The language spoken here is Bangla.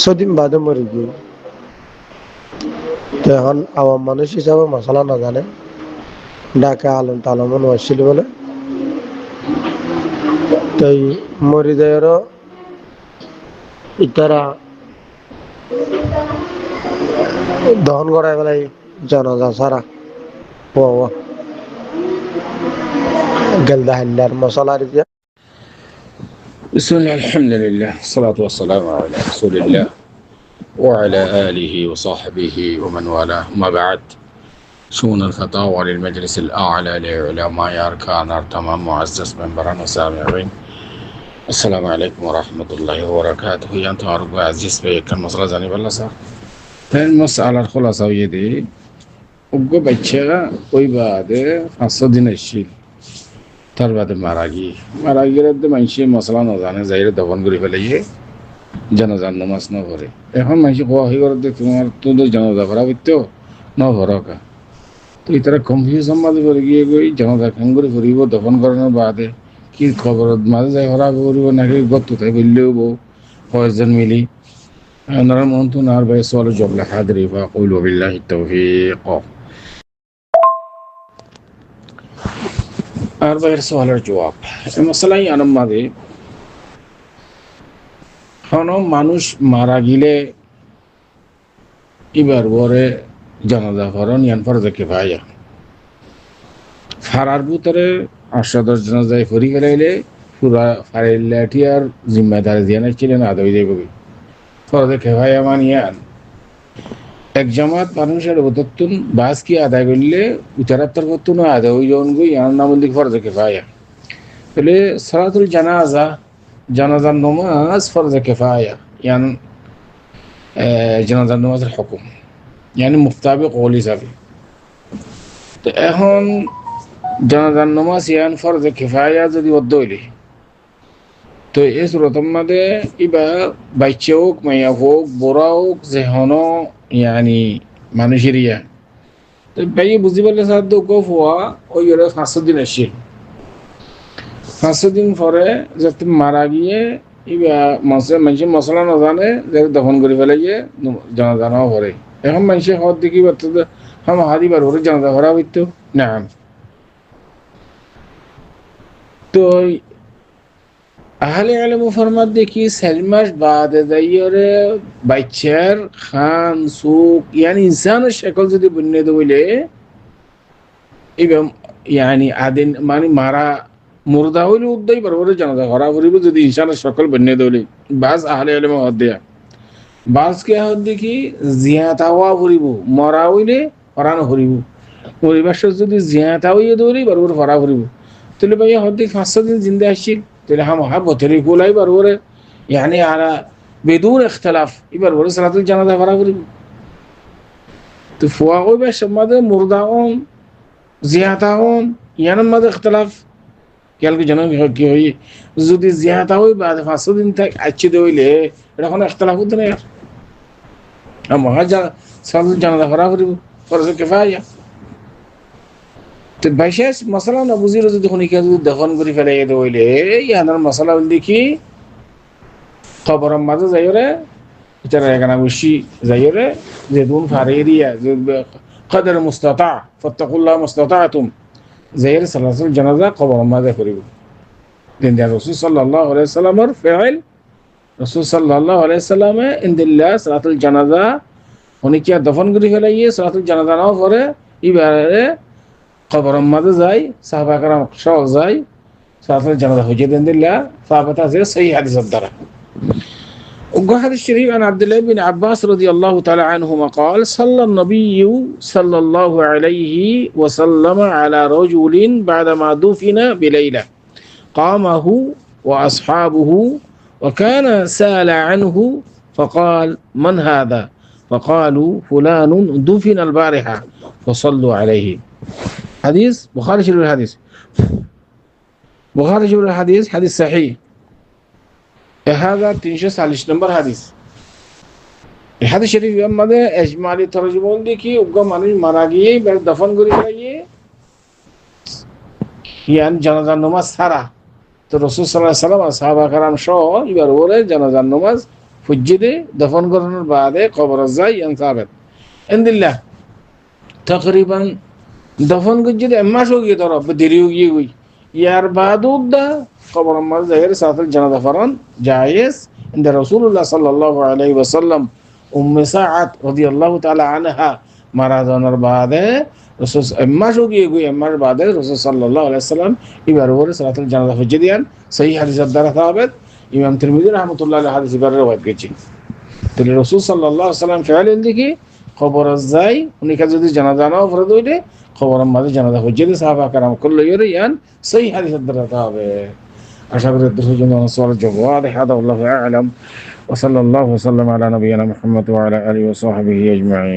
ছদিন বাদে মরে গিয়ে। তো এখন আওয়াম মানুষ হিসাবে মশলা না জানে, ঢাকা আলম তালমন আসছিল বলে তাই মরি দেয়েরও ইতারা দহন করাই বেলাই জানাজা সারা ও গেলদা হান্ডার মশলা দিয়ে। بسم الله الحمد لله الصلاة والسلام على رسول الله وعلى آله وصحبه ومن والاه ما بعد شؤون الفتاوى للمجلس الأعلى لعلماء أركان تمام معزز منبران وسامعين السلام عليكم ورحمة الله وبركاته يا أنتم أرجو عزيز بكم مسألة زاني بالله صار المسألة الخلاصة يدي أبغى بتشيغا ويبعد خاصة دين الشيل তার বাদে মারা গিয়ে মানুষে মশলা না জানে যাইরে দফন করে ফেলাইয়ে জানাজার নামাজ ন ভরে। এখন মানুষ কোয়া হয়ে করতে তোমার তো জানাজা ভরা করতেও ন ভরকা, তো তারা কনফিউশন মাঝে করে গিয়ে গই জানাজা খান করে ফুরিব দফন করানোর বাদে কি খবর মাঝে যাই ভরা করিব নাকি গত তাই বললেও বউ কয়েকজন মিলি ওনারা মন তো নার ভাই সোয়াল জবলা হাদরি বা কইল বিল্লাহি তৌফিক। আর ভাইয়ের সোয়ালের জবাব মশলাই আনম মাঝে কোনো মানুষ মারা গেলে এবার বরে জানাজা ফরন ইয়ান ফরজে কিফায়া ফারার ভিতরে 8-10 জানাজায় ফরি গেলাইলে পুরা ফারিল্লাটি আর জিম্মেদারি দিয়ে নাছিলেন আদৌ যাইব ফরজে কিফায়া মানিয়ান এক জামাত মানুষের উত্তন বাস কি আদায় করলে উচারাত্তর করতুন আদায় জন গই ইয়ার নাম দিক ফরজে কিফায়া বলে সালাতুল জানাজার নামাজ ফরজে কিফায়া ইয়ান জানাজার নামাজের হুকুম ইয়ানি মুফতাবিক কওল হিসাবে। তো এখন জানাজার নামাজ ইয়ান ফরজে কিফায়া যদি অদ্দ হইলে তো এই সুরতম মাদে ইবা বাচ্চা হোক মাইয়া হোক বড়া হোক যেহনো ইয়ানি মানুষের ইয়া তো ভাই বুঝি পারলে সাধ্য গফ হওয়া ওই 500 দিন আসছিল 500 দিন পরে যাতে মারা গিয়ে ইবা মানুষের মশলা না জানে যাতে দফন করে ফেলে গিয়ে জানাজানাও ভরে। এখন মানুষের হওয়ার দেখি বাচ্চাদের হাদি বার ভরে জানাজা ভরা হইতো না। তো আহলে ইলম ফরমাত দেখি 4 মাস বাদে যাইরে বাচ্চার খান সুক ইয়ানি ইনসানের শক্ল যদি বুনিয়াদ হইলে এবং ইয়ানি আদিন মানে মারা মুর্দা হইলে উদ্দাই বরাবর জানাজা করা করিব যদি ইনসানের শক্ল বুনিয়াদ হইলে বাস আহলে ইলম হদ্দিয়া বাস কে হদ দেখি জিয়াতা হওয়া করিব মরা হইলে হরানো করিব পরিবেশ যদি জিয়াতা হইয়ে দৌড়ি বরাবর হরা করিব তাহলে ভাই হদ দেখি 500 দিন জিন্দা আসছিল তাহলে বছরে গোলাই বরাবর ইয়ানি আলা বেদুন ইখতিলাফ এবার বলে সালাতুল জানাজা করা করিব। তো ফুয়া কইবে সমাদে মুর্দাউন জিয়াতাউন ইয়ানের মধ্যে ইখতিলাফ কালকে জানা কি হই যদি জিয়াতা হই বাদ 500 দিন তক আচ্ছি হইলে এটা কোনো ইখতিলাফ হতো না আর সালাতুল জানাজা করা করিব ফরজ কিফায়া। তো বিশেষ মশলা না বুঝির যদি খনিকা যদি দফন করে ফেলাই হইলে ইয়ানের মশলা দেখি খবরের মাঝে যাইরে এটার এখানে বেশি যাইরে যে দুন ফারেরিয়া যে কদর মুস্তাতা ফাত্তাকুল্লাহ মুস্তাতাতুম যাইরে সালাতুল জানাজা খবরের মাঝে করিব। দিন রাসূল সাল্লাল্লাহু আলাইহি সাল্লামের ফিল রাসূল সাল্লাল্লাহু আলাইহি সাল্লামে ইনদিল্লাহ সালাতুল জানাজা খনিকা দফন করে ফেলাইয়ে সালাতুল জানাজা নাও করে এবারে খবরের মাঝে যাই সাহাবা کرام সহ যাই সালাতুল জানাজা হইয়ে দেন দিল্লাহ সাহাবাতা যে সহিহ হাদিসের দ্বারা। وحديث الشريف عن عبد الله بن عباس رضي الله تعالى عنهما قال صلى النبي صلى الله عليه وسلم على رجل بعدما دفن بليلة قامه وأصحابه وكان سأل عنه فقال من هذا فقالوا فلان دفن البارحة فصلوا عليه. حديث بخاري شريف الحديث بخاري شريف الحديث حديث صحيح 1340 নম্বর হাদিস। এই হাদিস শরীফের মধ্যে ইজমালি তরজমা দেখি উগ্র মানুষ মারা গিয়ে দফন করে গিয়ে ইয়ান জানাজার নামাজ সারা তো রাসূল সাল্লাল্লাহু আলাইহি ওয়াসাল্লাম সাহাবা کرام সহ এবার ওরে জানাজার নামাজ ফুজ্জিদে দফন করানোর বাদে কবর যায় ইয়ান সাবেত এন্দিল্লাহ তকরিবান দফন করছি এমাস হয়ে গিয়ে তোরা দেরি হয়ে গিয়ে গই ইয়ার বাদুদ দা কবর মাঝে জায়গায় সাথে জানাজা ফরান জায়েজ ইনদা রাসূলুল্লাহ সাল্লাল্লাহু আলাইহি ওয়াসাল্লাম উম্মে সাআদ রাদিয়াল্লাহু তাআলা আনহা মারা যাওয়ার বাদে রাসূল এমাস হয়ে গিয়ে গই এমাস বাদে রাসূল সাল্লাল্লাহু আলাইহি ওয়াসাল্লাম এবার ওরে সাথে জানাজা হজ্জে দিয়ান সহিহ হাদিসের দ্বারা সাহাবাত ইমাম তিরমিজি রাহমাতুল্লাহ আলাইহি হাদিস এর রওয়ায়াত করেছেন তাহলে রাসূল সাল্লাল্লাহু আলাইহি ওয়াসাল্লাম ফেলেন দেখি খবর যায় উনি কাছে যদি জানাজা না ফরজ হইলে খবর মাঝে জানাজা হজ্জে দিয়ে সাহাবা کرام করলে ইয়ান সহিহ হাদিসের দ্বারা সাহাবাত আশা করি দর্শক জন্য সওয়াল জবাব হাদা আল্লাহু আ'লাম ওয়া সাল্লাল্লাহু ওয়া সাল্লাম আলা নবিয়িনা মুহাম্মদ ওয়া আলা আলিহি ওয়া সাহবিহি আজমাইন